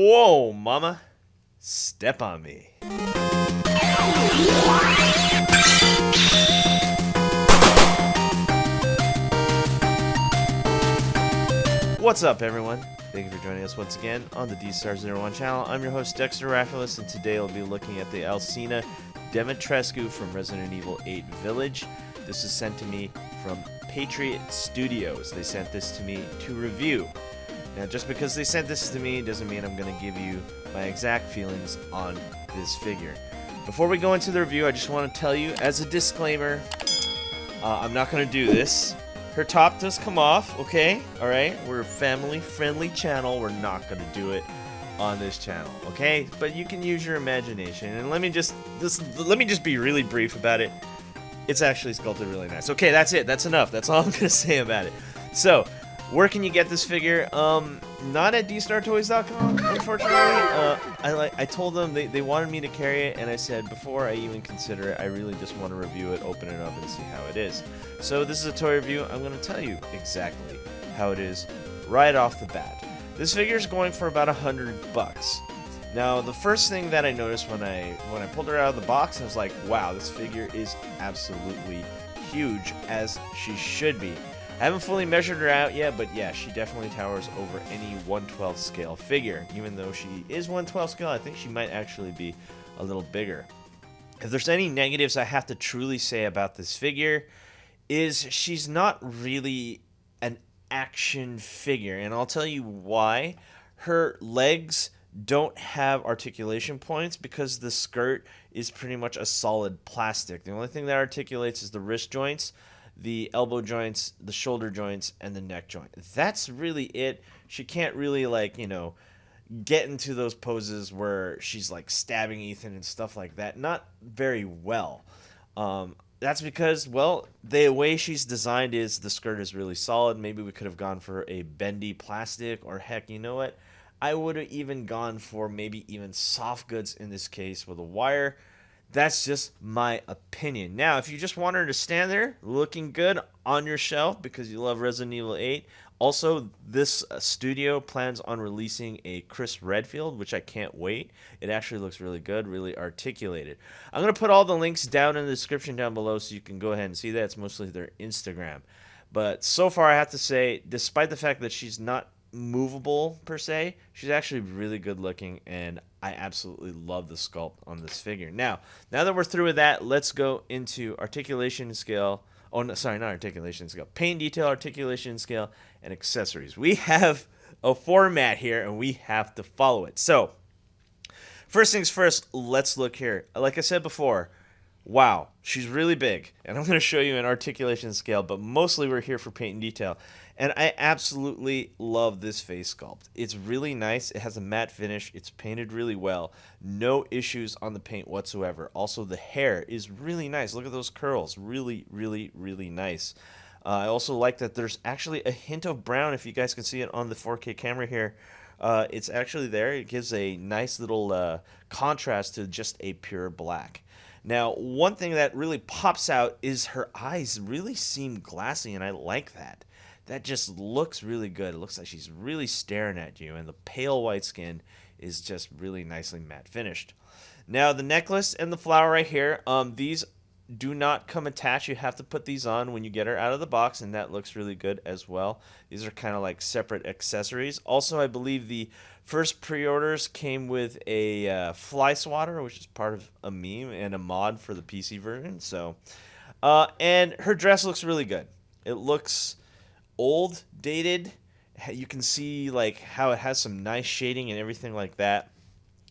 Whoa, mama. Step on me. What's up, everyone? Thank you for joining us once again on the Dstar01 channel. I'm your host, Dexter, Arafiles, and today I'll be looking at the Alcina Demitrescu from Resident Evil 8 Village. This is sent to me from Patriot Studios. They sent this to me to review. Now, just because they sent this to me doesn't mean I'm going to give you my exact feelings on this figure. Before we go into the review, I just want to tell you, as a disclaimer, I'm not going to do this. Her top does come off, okay? Alright? We're a family-friendly channel. We're not going to do it on this channel, okay? But you can use your imagination. And let me just be really brief about it. It's actually sculpted really nice. Okay, that's it. That's enough. That's all I'm going to say about it. So, where can you get this figure? Not at dstartoys.com, unfortunately. I told them they wanted me to carry it, and I said before I even consider it, I really just want to review it, open it up, and see how it is. So this is a toy review. I'm going to tell you exactly how it is right off the bat. This figure is going for about $100. Now, the first thing that I noticed when I pulled her out of the box, I was like, wow, this figure is absolutely huge, as she should be. I haven't fully measured her out yet, but yeah, she definitely towers over any 1/12 scale figure. Even though she is 1/12 scale, I think she might actually be a little bigger. If there's any negatives I have to truly say about this figure, is she's not really an action figure, and I'll tell you why. Her legs don't have articulation points because the skirt is pretty much a solid plastic. The only thing that articulates is the wrist joints, the elbow joints, the shoulder joints, and the neck joint. That's really it. She can't really, like, you know, get into those poses where she's like stabbing Ethan and stuff like that. Not very well. That's because, well, the way she's designed is the skirt is really solid. Maybe we could have gone for a bendy plastic, or heck, you know what? I would have even gone for maybe even soft goods in this case with a wire. That's just my opinion. Now, if you just want her to stand there looking good on your shelf because you love Resident Evil 8, also, this studio plans on releasing a Chris Redfield, which I can't wait. It actually looks really good, really articulated. I'm going to put all the links down in the description down below so you can go ahead and see that. It's mostly their Instagram. But so far, I have to say, despite the fact that she's not movable per se, she's actually really good looking, and I absolutely love the sculpt on this figure. Now that we're through with that, let's go into articulation and scale. Oh, no, sorry, not articulation and scale. Paint detail, articulation and scale, and accessories. We have a format here, and we have to follow it. So, first things first, let's look here. Like I said before, wow, she's really big, and I'm going to show you an articulation and scale, but mostly we're here for paint and detail. And I absolutely love this face sculpt. It's really nice. It has a matte finish. It's painted really well. No issues on the paint whatsoever. Also, the hair is really nice. Look at those curls. Really, really, really nice. I also like that there's actually a hint of brown, if you guys can see it on the 4K camera here. It's actually there. It gives a nice little contrast to just a pure black. Now, one thing that really pops out is her eyes really seem glassy, and I like that. That just looks really good. It looks like she's really staring at you, and the pale white skin is just really nicely matte finished. Now, the necklace and the flower right here, these do not come attached. You have to put these on when you get her out of the box, and that looks really good as well. These are kind of like separate accessories. Also, I believe the first pre-orders came with a fly swatter, which is part of a meme and a mod for the PC version. So, and her dress looks really good. It looks old, dated. You can see like how it has some nice shading and everything like that.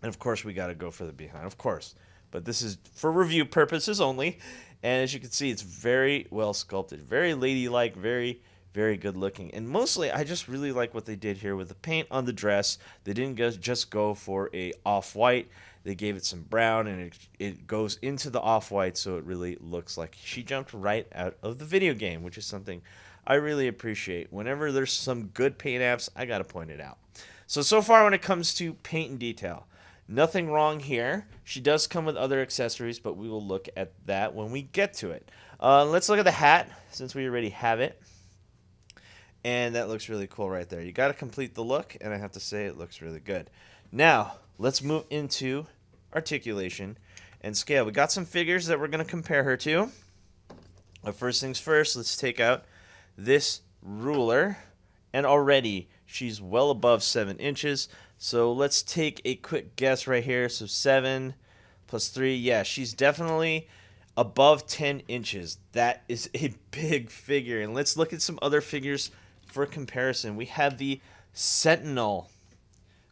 And of course, we got to go for the behind, of course. But this is for review purposes only. And as you can see, it's very well sculpted, very ladylike, very, very good looking. And mostly, I just really like what they did here with the paint on the dress. They didn't just go for a off-white. They gave it some brown, and it goes into the off-white, so it really looks like she jumped right out of the video game, which is something I really appreciate. Whenever there's some good paint apps, I gotta point it out. So far when it comes to paint and detail, nothing wrong here. She does come with other accessories, but we will look at that when we get to it. Let's look at the hat, since we already have it. And that looks really cool right there. You got to complete the look, and I have to say it looks really good. Now, let's move into articulation and scale. We got some figures that we're going to compare her to. But first things first, let's take out this ruler. And already, she's well above 7 inches. So let's take a quick guess right here. So 7 plus 3. Yeah, she's definitely above 10 inches. That is a big figure. And let's look at some other figures for comparison. We have the Sentinel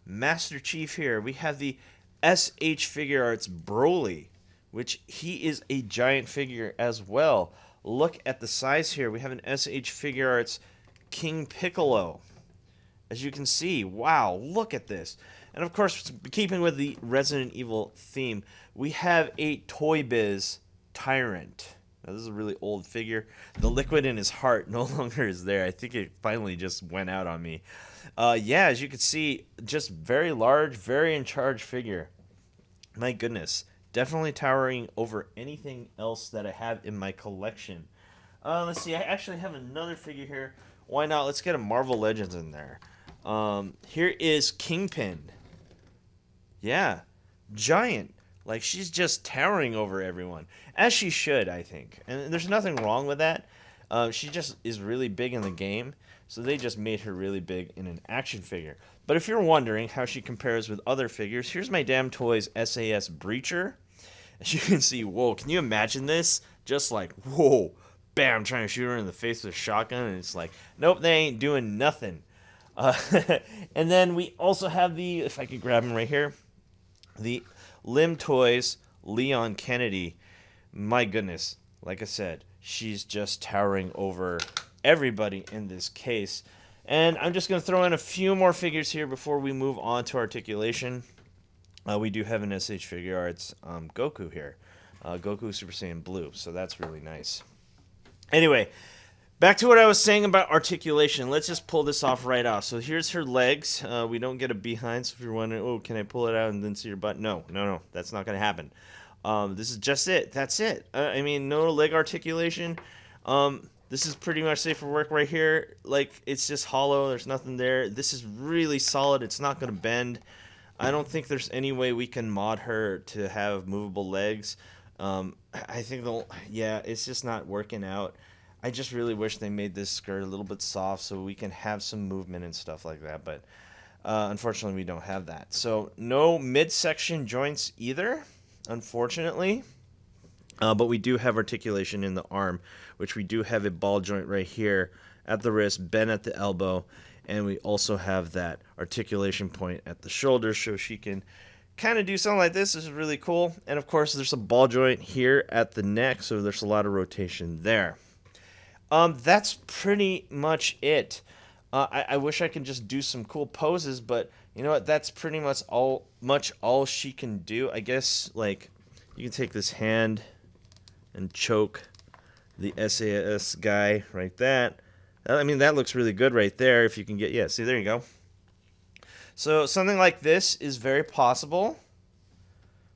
Master Chief here. We have the SH Figure Arts Broly, which he is a giant figure as well. Look at the size here. We have an SH Figure Arts King Piccolo. As you can see, wow, look at this. And of course, keeping with the Resident Evil theme, we have a Toy Biz Tyrant. Now, this is a really old figure. The liquid in his heart no longer is there. I think it finally just went out on me. Yeah, as you can see, just very large, very in charge figure. My goodness. Definitely towering over anything else that I have in my collection. Let's see, I actually have another figure here. Why not? Let's get a Marvel Legends in there. Here is Kingpin. Yeah, giant. Like, she's just towering over everyone. As she should, I think. And there's nothing wrong with that. She just is really big in the game. So they just made her really big in an action figure. But if you're wondering how she compares with other figures, here's my Damn Toys SAS Breacher. As you can see, whoa, can you imagine this? Just like, whoa, bam, trying to shoot her in the face with a shotgun. And it's like, nope, they ain't doing nothing. And then we also have the, if I could grab him right here, the Lim Toys Leon Kennedy. My goodness, like I said, she's just towering over everybody in this case. And I'm just going to throw in a few more figures here before we move on to articulation. We do have an SH Figure Arts Goku here. Goku Super Saiyan Blue, so that's really nice. Anyway, back to what I was saying about articulation. Let's just pull this off right off. So here's her legs. We don't get a behind, so if you're wondering, oh, can I pull it out and then see your butt? No, that's not going to happen. This is just it. That's it. I mean, no leg articulation. This is pretty much safe for work right here. Like, it's just hollow. There's nothing there. This is really solid. It's not going to bend. I don't think there's any way we can mod her to have movable legs. I think it's just not working out. I just really wish they made this skirt a little bit soft so we can have some movement and stuff like that. But unfortunately, we don't have that. So no midsection joints either, unfortunately. But we do have articulation in the arm, which we do have a ball joint right here at the wrist, bend at the elbow, and we also have that articulation point at the shoulder so she can kind of do something like this. This is really cool. And of course, there's a ball joint here at the neck, so there's a lot of rotation there. That's pretty much it. I wish I could just do some cool poses, but you know what? That's pretty much all she can do. I guess, like, you can take this hand and choke the SAS guy right that. I mean, that looks really good right there if you can get, yeah, see, there you go. So something like this is very possible.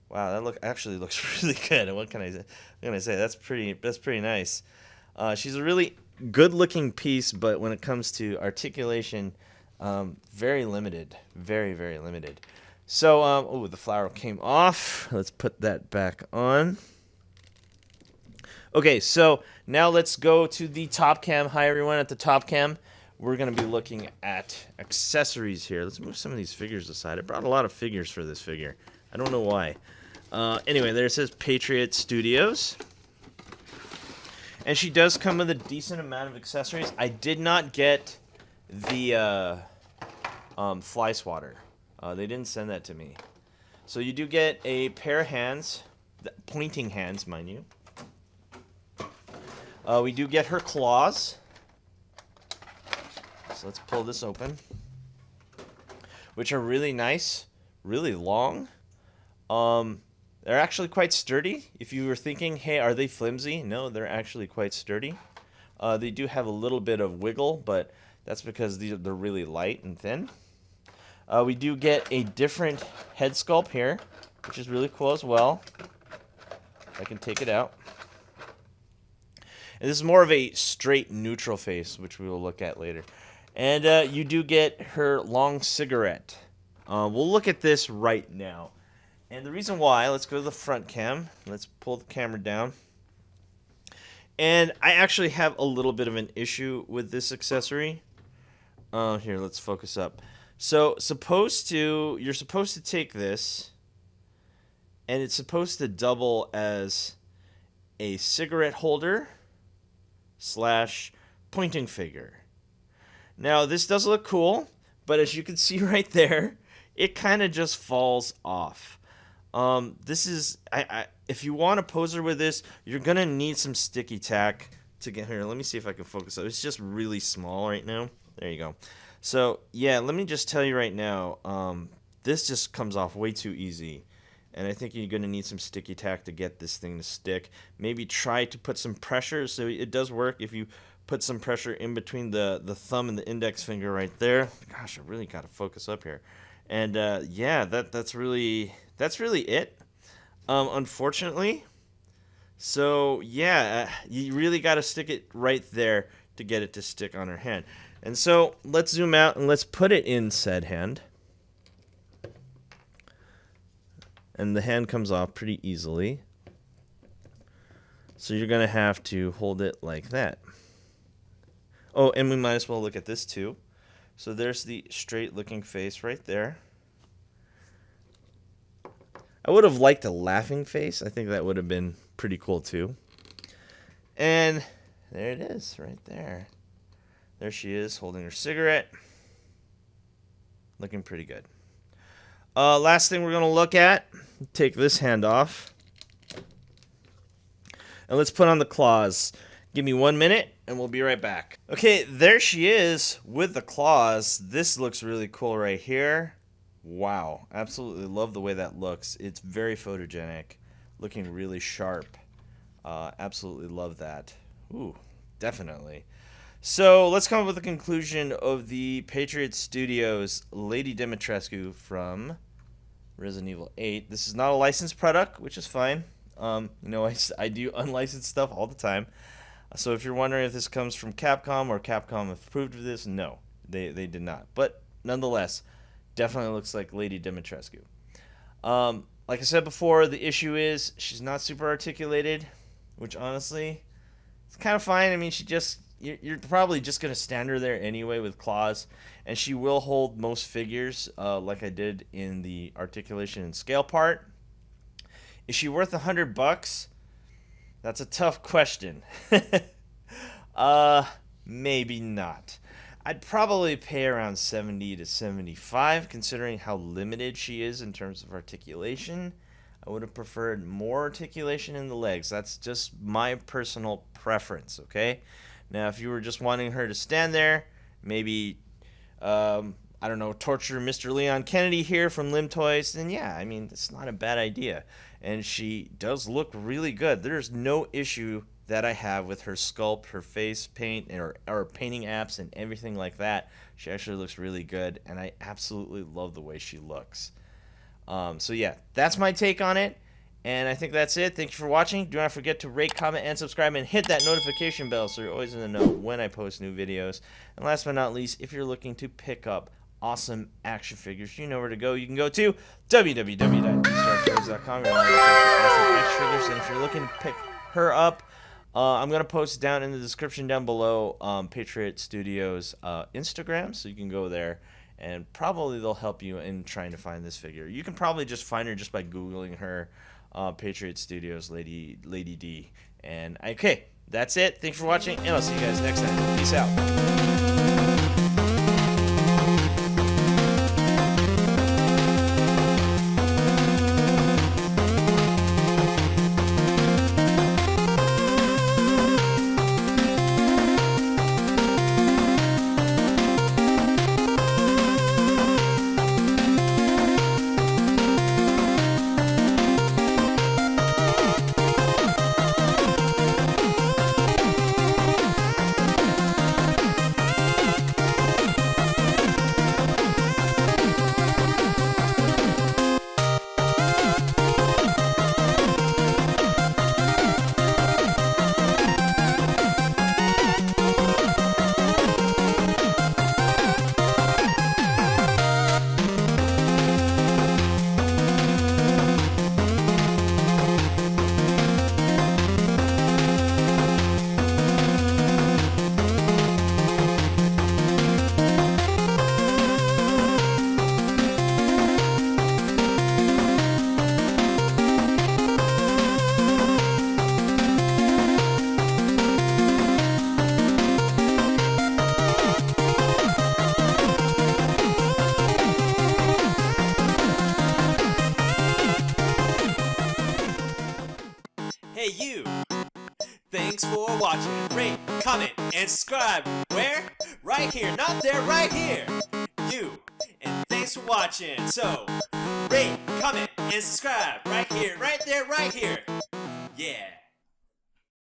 Wow, that actually looks really good. What can I say? That's pretty nice. She's a really good-looking piece, but when it comes to articulation, very limited, very, very limited. So, oh, the flower came off. Let's put that back on. Okay, so now let's go to the top cam. Hi, everyone, at the top cam. We're going to be looking at accessories here. Let's move some of these figures aside. I brought a lot of figures for this figure. I don't know why. Anyway, there it says Patriot Studios. And she does come with a decent amount of accessories. I did not get the fly swatter. They didn't send that to me. So you do get a pair of hands, pointing hands, mind you. We do get her claws. So let's pull this open. Which are really nice, really long. They're actually quite sturdy. If you were thinking, hey, are they flimsy? No, they're actually quite sturdy. They do have a little bit of wiggle, but that's because they're really light and thin. We do get a different head sculpt here, which is really cool as well. If I can take it out. And this is more of a straight neutral face, which we will look at later. And you do get her long cigarette. We'll look at this right now. And the reason why, let's go to the front cam. Let's pull the camera down. And I actually have a little bit of an issue with this accessory. Here, let's focus up. So, you're supposed to take this, and it's supposed to double as a cigarette holder / pointing figure. Now, this does look cool, but as you can see right there, it kind of just falls off. This is, if you want a poser with this, you're going to need some sticky tack to get here. Let me see if I can focus up. It's just really small right now. There you go. So, yeah, let me just tell you right now, this just comes off way too easy. And I think you're going to need some sticky tack to get this thing to stick. Maybe try to put some pressure. So it does work if you put some pressure in between the thumb and the index finger right there. Gosh, I really got to focus up here. And yeah, that's really it. Unfortunately. So yeah, you really got to stick it right there to get it to stick on her hand. And so let's zoom out and let's put it in said hand. And the hand comes off pretty easily. So you're going to have to hold it like that. Oh, and we might as well look at this too. So there's the straight looking face right there. I would have liked a laughing face. I think that would have been pretty cool too. And there it is right there. There she is holding her cigarette. Looking pretty good. Last thing we're going to look at, take this hand off. And let's put on the claws. Give me 1 minute and we'll be right back. Okay, there she is with the claws. This looks really cool right here. Wow, absolutely love the way that looks. It's very photogenic, looking really sharp. Absolutely love that. Ooh, definitely. So let's come up with a conclusion of the Patriot Studios Lady Demitrescu from Resident Evil 8. This is not a licensed product, which is fine. You know, I do unlicensed stuff all the time. So if you're wondering if this comes from Capcom or Capcom approved of this, no, they did not. But nonetheless, definitely looks like Lady Demitrescu. Like I said before, the issue is she's not super articulated, which honestly, it's kind of fine. I mean, you're probably just going to stand her there anyway with claws, and she will hold most figures like I did in the articulation and scale part. Is she worth $100? That's a tough question. Maybe not. I'd probably pay around 70 to 75, considering how limited she is in terms of articulation. I would have preferred more articulation in the legs. That's just my personal preference, okay? Now, if you were just wanting her to stand there, maybe, I don't know, torture Mr. Leon Kennedy here from Limb Toys, then yeah, I mean, it's not a bad idea. And she does look really good. There's no issue that I have with her sculpt, her face paint, or painting apps and everything like that. She actually looks really good, and I absolutely love the way she looks. So yeah, that's my take on it. And I think that's it. Thank you for watching. Do not forget to rate, comment, and subscribe, and hit that notification bell so you're always in the know when I post new videos. And last but not least, if you're looking to pick up awesome action figures, you know where to go. You can go to www.dstar01.com. You're awesome action figures. And if you're looking to pick her up, I'm going to post down in the description down below Patriot Studios Instagram, so you can go there. And probably they'll help you in trying to find this figure. You can probably just find her just by Googling her. Patriot Studios Lady D. And okay, that's it. Thanks for watching, and I'll see you guys next time. Peace out. watching. Rate, comment, and subscribe. Where? Right here. Not there, right here. You. And thanks for watching. So, rate, comment, and subscribe. Right here, right there, right here. Yeah.